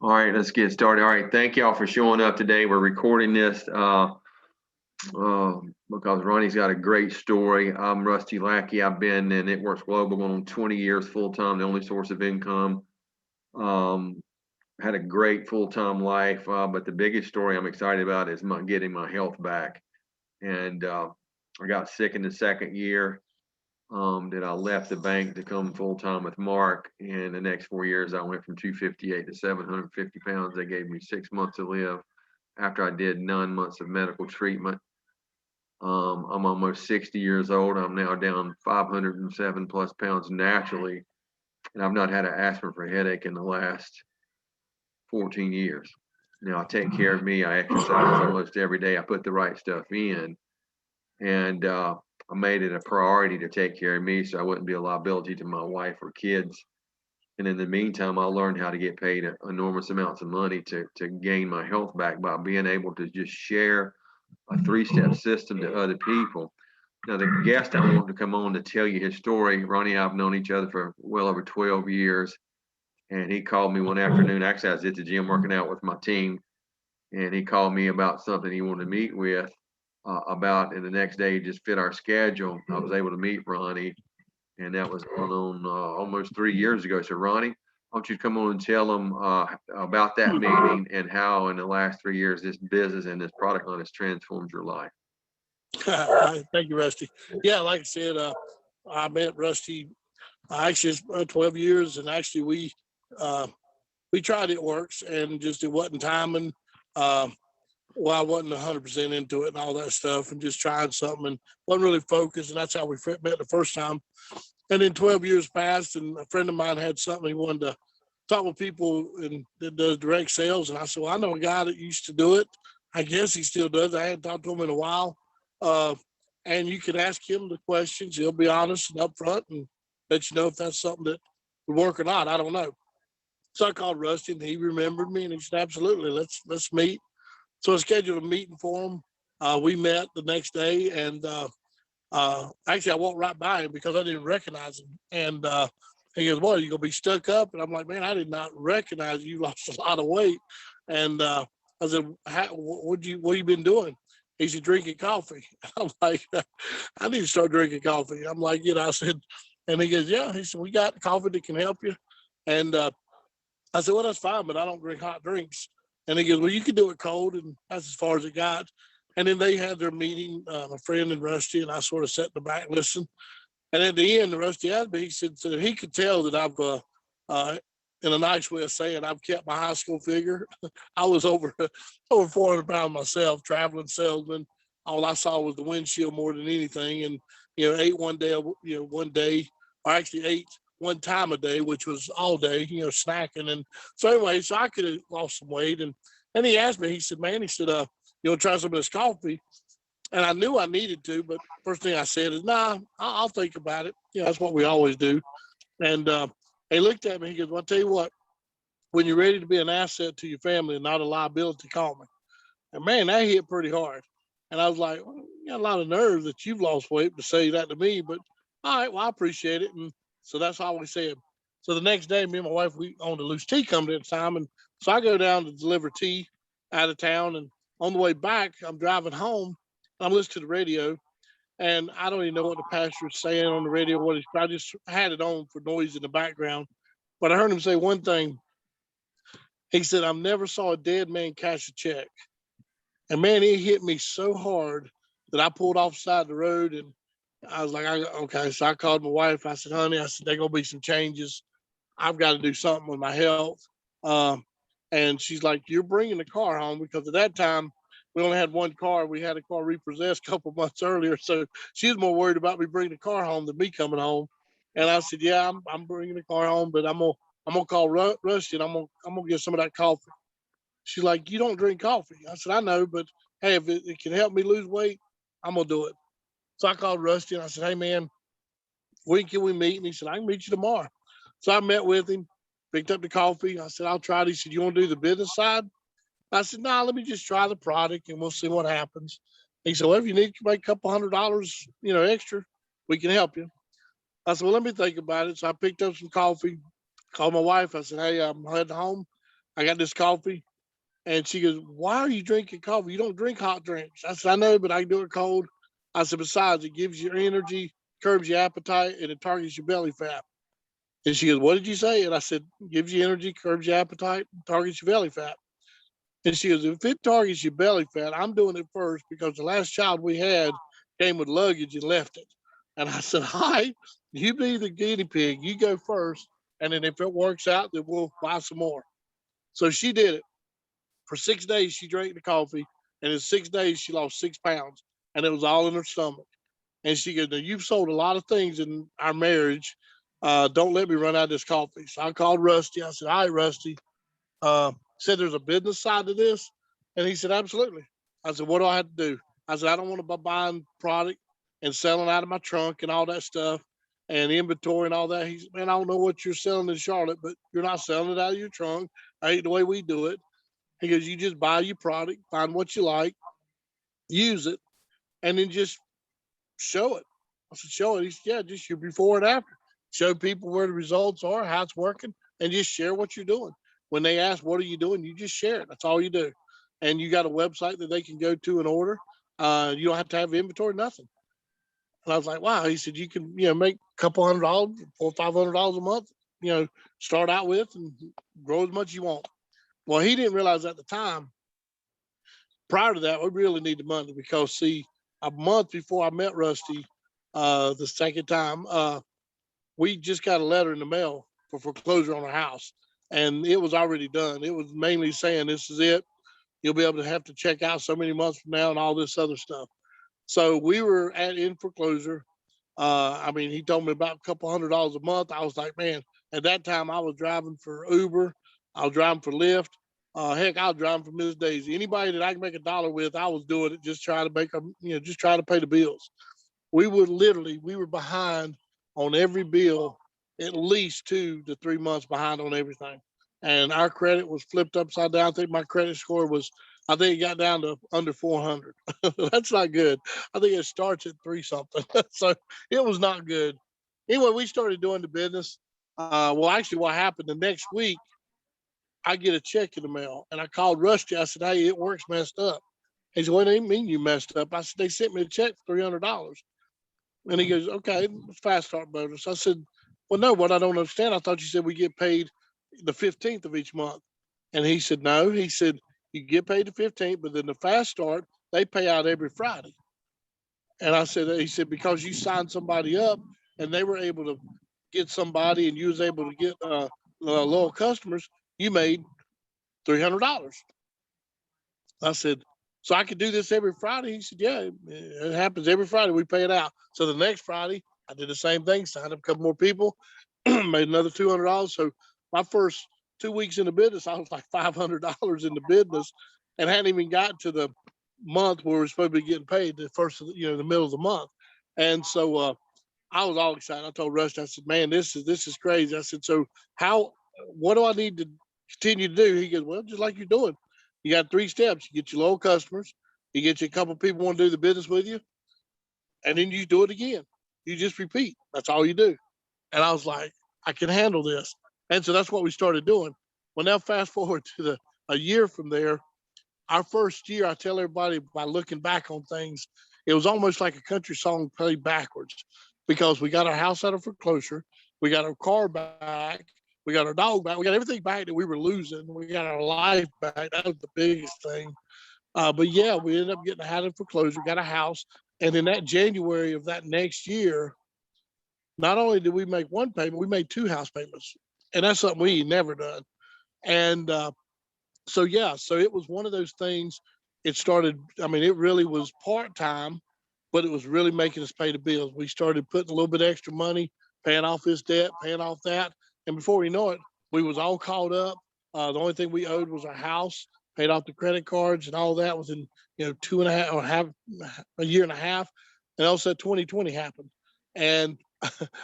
All right, let's get started. All right, thank y'all for showing up today. We're recording this because Ronnie's got a great story. I'm Rusty Lackey. I've been in It Works Global going on 20 years full time, the only source of income. Had a great full time life, but the biggest story I'm excited about is getting my health back. And I got sick in the second year. That I left the bank to come full time with Mark. In the next 4 years, I went from 258 to 750 pounds. They gave me 6 months to live after I did 9 months of medical treatment. I'm almost 60 years old. I'm now down 507 plus pounds naturally, and I've not had an aspirin for a headache in the last 14 years. Now I take care of me. I exercise almost every day. I put the right stuff in, and I made it a priority to take care of me so I wouldn't be a liability to my wife or kids. And in the meantime, I learned how to get paid enormous amounts of money to gain my health back by being able to just share a 3-step system to other people. Now, the guest I want to come on to tell you his story, Ronnie and I have known each other for well over 12 years. And he called me one afternoon. Actually, I was at the gym working out with my team. And he called me about something he wanted to meet with. And the next day just fit our schedule. I was able to meet Ronnie, and that was going on almost 3 years ago. So Ronnie, why don't you come on and tell them about that meeting and how in the last 3 years this business and this product line has transformed your life. Thank you, Rusty. Yeah, like I said, I met Rusty actually it's 12 years, and actually we tried It Works, and just it wasn't timing. Well, I wasn't 100% into it and all that stuff, and just trying something and wasn't really focused. And that's how we met the first time. And then 12 years passed, and a friend of mine had something he wanted to talk with people and that does direct sales. And I said, well, I know a guy that used to do it. I guess he still does. I hadn't talked to him in a while. Uh, and you can ask him the questions. He'll be honest and upfront and let you know if that's something that would work or not. I don't know. So I called Rusty, and he remembered me, and he said, absolutely, let's meet. So I scheduled a meeting for him. We met the next day, and actually I walked right by him because I didn't recognize him. And he goes, "What? Are you gonna be stuck up?" And I'm like, "Man, I did not recognize you. You lost a lot of weight." And I said, what you been doing?" He said, "Drinking coffee." I'm like, "I need to start drinking coffee." I'm like, I said, and he goes, "Yeah." He said, "We got coffee that can help you." And I said, "Well, that's fine, but I don't drink hot drinks." And he goes, "Well, you can do it cold." And that's as far as it got. And then they had their meeting, my friend and Rusty, and I sort of sat in the back and listened. And at the end, Rusty asked me, he said, so he could tell that I've, in a nice way of saying, I've kept my high school figure. I was over 400 pounds myself, traveling salesman. All I saw was the windshield more than anything. And, ate one day, or actually ate one time a day, which was all day, snacking. And so anyway, so I could have lost some weight. And he asked me, he said, "Man," he said, "try some of this coffee." And I knew I needed to, but first thing I said is, "Nah, I'll think about it." That's what we always do. And he looked at me, he goes, "Well, I'll tell you what, when you're ready to be an asset to your family and not a liability, call me." And man, that hit pretty hard. And I was like, well, "You got a lot of nerve that you've lost weight to say that to me, but all right, well, I appreciate it." And so that's all we said. So the next day, me and my wife, we owned a loose tea company at the time. And so I go down to deliver tea out of town. And on the way back, I'm driving home. I'm listening to the radio. And I don't even know what the pastor is saying on the radio. I just had it on for noise in the background. But I heard him say one thing. He said, "I've never saw a dead man cash a check." And man, it hit me so hard that I pulled off the side of the road, and I was like, okay. So I called my wife. I said, "Honey," I said, "there's going to be some changes. I've got to do something with my health." Um, and she's like, "You're bringing the car home," because at that time we only had one car. We had a car repossessed a couple months earlier. So she was more worried about me bringing the car home than me coming home. And I said, "Yeah, I'm bringing the car home, but I'm gonna call Rusty, and I'm gonna get some of that coffee." She's like, "You don't drink coffee." I said, "I know, but hey, if it can help me lose weight, I'm gonna do it." So I called Rusty and I said, "Hey man, when can we meet?" And he said, "I can meet you tomorrow." So I met with him, picked up the coffee. I said, "I'll try it." He said, "You want to do the business side?" I said, "Nah, let me just try the product and we'll see what happens." He said, "Well, if you need to make a couple $100, extra, we can help you." I said, "Well, let me think about it." So I picked up some coffee, called my wife. I said, "Hey, I'm heading home. I got this coffee. And she goes, why are you drinking coffee? You don't drink hot drinks. I said, I know, but I can do it cold. I said, besides, it gives you energy, curbs your appetite, and it targets your belly fat. And she goes, what did you say? And I said, gives you energy, curbs your appetite, targets your belly fat. And she goes, if it targets your belly fat, I'm doing it first because the last child we had came with luggage and left it. And I said, hi, you be the guinea pig. You go first. And then if it works out, then we'll buy some more. So she did it. For 6 days, she drank the coffee. And in 6 days, she lost 6 pounds. And it was all in her stomach. And she goes, now you've sold a lot of things in our marriage. Don't let me run out of this coffee. So I called Rusty. I said, all right, Rusty. Said there's a business side to this. And he said, absolutely. I said, what do I have to do? I said, I don't want to be buying product and selling out of my trunk and all that stuff and inventory and all that. He said, man, I don't know what you're selling in Charlotte, but you're not selling it out of your trunk. I ain't the way we do it. He goes, you just buy your product, find what you like, use it, and then just show it. I said, show it. He said, yeah, just your before and after. Show people where the results are, how it's working, and just share what you're doing. When they ask, what are you doing? You just share it. That's all you do. And you got a website that they can go to and order. You don't have to have inventory, nothing. And I was like, wow. He said, you can, make a couple $100, $400-500 a month, start out with and grow as much as you want. Well, he didn't realize at the time, prior to that, we really needed money because, see, a month before I met Rusty, the second time, we just got a letter in the mail for foreclosure on our house, and it was already done. It was mainly saying, this is it. You'll be able to have to check out so many months from now and all this other stuff. So we were in foreclosure. He told me about a couple $100 a month. I was like, man, at that time I was driving for Uber. I was driving for Lyft. Heck, I was driving for Miss Daisy. Anybody that I could make $1 with, I was doing it, just trying to make them, just trying to pay the bills. We were behind on every bill, at least 2 to 3 months behind on everything. And our credit was flipped upside down. I think my credit score I think it got down to under 400. That's not good. I think it starts at 3 something. So it was not good. Anyway, we started doing the business. Well, actually, what happened the next week, I get a check in the mail, and I called Rusty. I said, hey, it works messed up. He said, what do you mean you messed up? I said, they sent me a check for $300. And he goes, okay, it's fast start bonus. I said, well, no, what I don't understand, I thought you said we get paid the 15th of each month. And he said, no. He said, you get paid the 15th, but then the fast start, they pay out every Friday. And he said, because you signed somebody up and they were able to get somebody and you was able to get loyal customers, you made $300. I said, so I could do this every Friday? He said, yeah, it happens every Friday. We pay it out. So the next Friday, I did the same thing, signed up a couple more people, made another $200. So my first 2 weeks in the business, I was like $500 in the business and hadn't even got to the month where we're supposed to be getting paid, the first, the middle of the month. And so I was all excited. I told Rusty, I said, man, this is crazy. I said, so what do I need to continue to do? He goes, well, just like you're doing. You got 3 steps. You get your loyal customers, you get you a couple of people want to do the business with you, and then you do it again. You just repeat. That's all you do. And I was like, I can handle this. And so that's what we started doing. Well, now fast forward to a year from there. Our first year, I tell everybody by looking back on things, it was almost like a country song played backwards because we got our house out of foreclosure, we got our car back, we got our dog back, we got everything back that we were losing, we got our life back. That was the biggest thing. But yeah, we ended up getting out of foreclosure, got a house, and in that January of that next year, not only did we make one payment, we made 2 house payments, and that's something we never done. And so yeah, so it was one of those things. It started. It really was part time, but it was really making us pay the bills. We started putting a little bit extra money, paying off this debt, paying off that, and before we know it, we was all caught up. The only thing we owed was our house, paid off the credit cards, and all that was in 2.5 or a year and a half, and also 2020 happened, and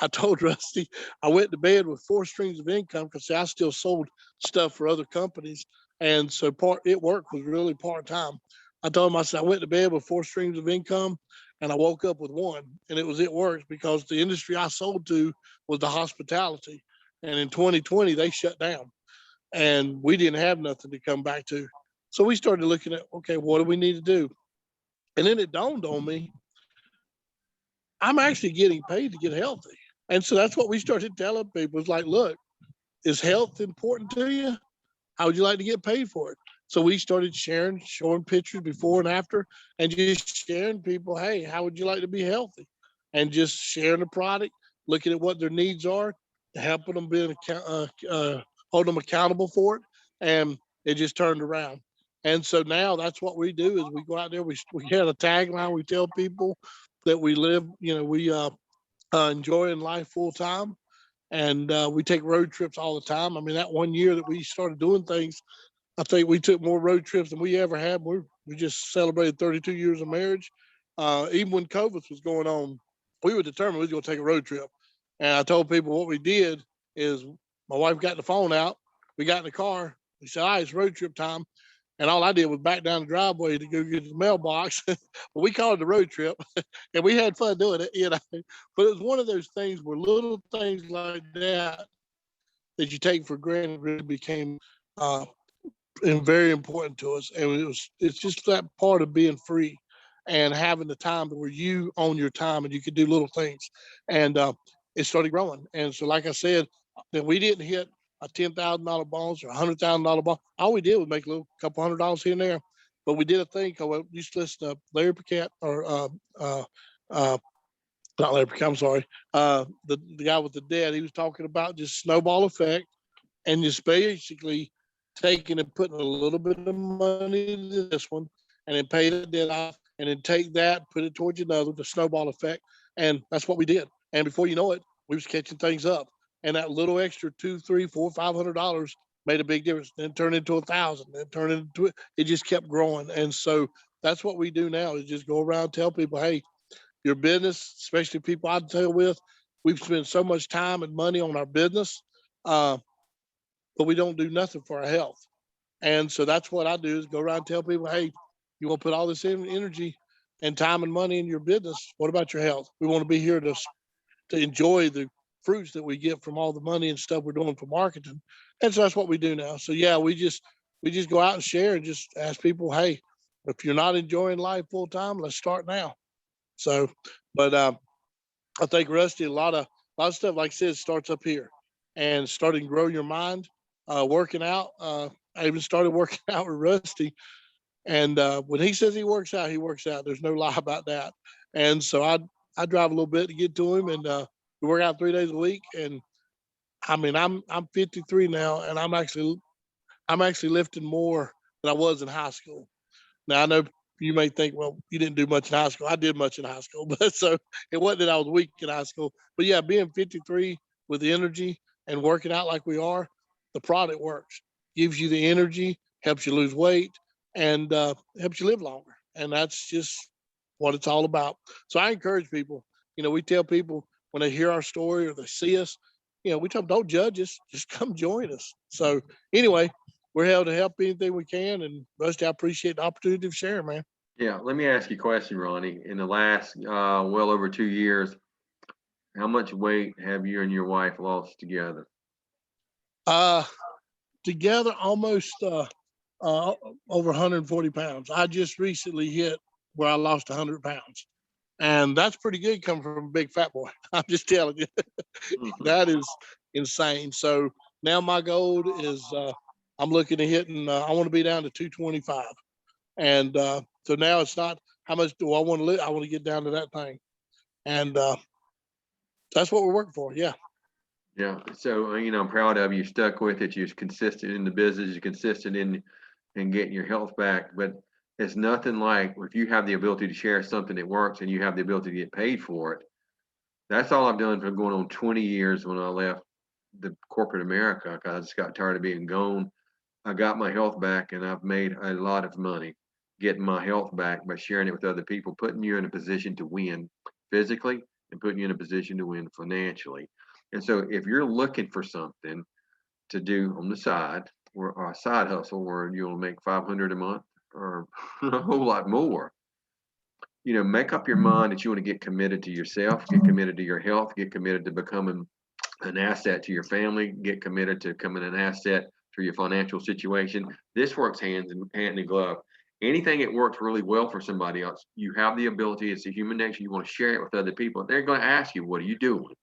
I told Rusty I went to bed with 4 streams of income because I still sold stuff for other companies, and so work was really part time. I told him, I said I went to bed with 4 streams of income, and I woke up with one, and it works because the industry I sold to was the hospitality, and in 2020 they shut down. and we didn't have nothing to come back to. So we started looking at, okay, what do we need to do? And then it dawned on me, I'm actually getting paid to get healthy. And so that's what we started telling people. It's like, look, is health important to you? How would you like to get paid for it? So we started sharing, showing pictures before and after, and just sharing people, hey, how would you like to be healthy? And just sharing the product, looking at what their needs are, helping them hold them accountable for it, and it just turned around. And so now that's what we do is we go out there. We had a tagline. We tell people that we live, we enjoying life full time, and we take road trips all the time. I mean, that one year that we started doing things, I think we took more road trips than we ever had. We just celebrated 32 years of marriage. Even when COVID was going on, we were determined we was going to take a road trip. And I told people what we did is my wife got the phone out. We got in the car. We said, all right, it's road trip time. And all I did was back down the driveway to go get the mailbox. But we called it a road trip, and we had fun doing it. But it was one of those things where little things like that you take for granted really became uh, and very important to us. And it's just that part of being free and having the time where you own your time and you can do little things. And it started growing. And so, like I said, that we didn't hit a $10,000 bonus or $100,000 bonus. All we did was make a little couple $100 here and there. But we did a thing called, we used to listen to Larry Paquette or uh, not Larry Paquette, I'm sorry, the guy with the dead. He was talking about just snowball effect and just basically taking and putting a little bit of money into this one and then pay the debt off and then take that, put it towards another, the snowball effect. And that's what we did. And before you know it, we was catching things up. And that little extra two, three, four, $500 made a big difference. Then turned into 1,000, then turned into it just kept growing. And so that's what we do now is just go around and tell people, hey, your business, especially people I deal with, we've spent so much time and money on our business. But we don't do nothing for our health. And so that's what I do is go around and tell people, hey, you want to put all this energy and time and money in your business. What about your health? We want to be here to enjoy the fruits that we get from all the money and stuff we're doing for marketing. And so that's what we do now. So yeah, we just go out and share and just ask people, hey, if you're not enjoying life full time, let's start now. So, but I think Rusty, a lot of stuff, like I said, starts up here and starting to grow your mind, working out. I even started working out with Rusty, and when he says he works out, he works out. There's no lie about that. And so I drive a little bit to get to him, and we work out 3 days a week. And I mean, I'm 53 now, and I'm actually lifting more than I was in high school. Now I know you may think, well, you didn't do much in high school. I did much in high school, but so it wasn't that I was weak in high school. But yeah, being 53 with the energy and working out like we are, the product works. Gives you the energy, helps you lose weight, and helps you live longer. And that's just what it's all about. So I encourage people. We tell people when they hear our story or they see us, we tell them don't judge us, just come join us. So anyway, we're here to help anything we can. And Rusty, I appreciate the opportunity to share, man. Yeah, let me ask you a question, Ronnie. In the last well over 2 years, how much weight have you and your wife lost together? Uh, Together almost uh, over 140 pounds. I just recently hit where I lost 100 pounds. And that's pretty good coming from a big fat boy. I'm just telling you, Mhm. that is insane. So now my goal is I'm looking at hitting, I want to be down to 225. And so now it's not how much do I want to live? I want to get down to that thing. And that's what we're working for. Yeah. Yeah, so I'm proud of you. Stuck with it. You're consistent in the business. You're consistent in getting your health back. But it's nothing like if you have the ability to share something that works and you have the ability to get paid for it. That's all I've done for going on 20 years when I left the corporate America because I just got tired of being gone. I got my health back and I've made a lot of money getting my health back by sharing it with other people, putting you in a position to win physically and putting you in a position to win financially. And so if you're looking for something to do on the side or a side hustle where you'll make 500 a month or a whole lot more, make up your mind that you want to get committed to yourself, get committed to your health, get committed to becoming an asset to your family, get committed to becoming an asset for your financial situation. This works hand in glove. Anything that works really well for somebody else, you have the ability, it's a human nature, you want to share it with other people. They're going to ask you, what are you doing?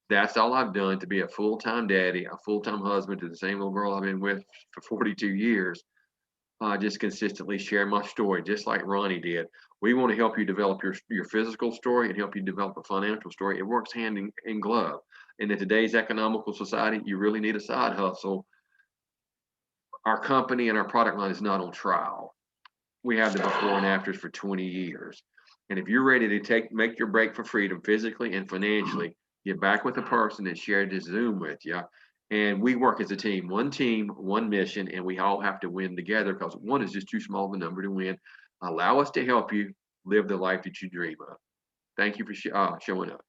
That's all I've done to be a full-time daddy, a full-time husband to the same little girl I've been with for 42 years. Just consistently share my story, just like Ronnie did. We want to help you develop your physical story and help you develop a financial story. It works hand in glove. And in today's economical society, you really need a side hustle. Our company and our product line is not on trial. We have the before and afters for 20 years. And if you're ready to make your break for freedom physically and financially, get back with a person that shared this Zoom with you. And we work as a team, one mission, and we all have to win together because one is just too small of a number to win. Allow us to help you live the life that you dream of. Thank you for showing up.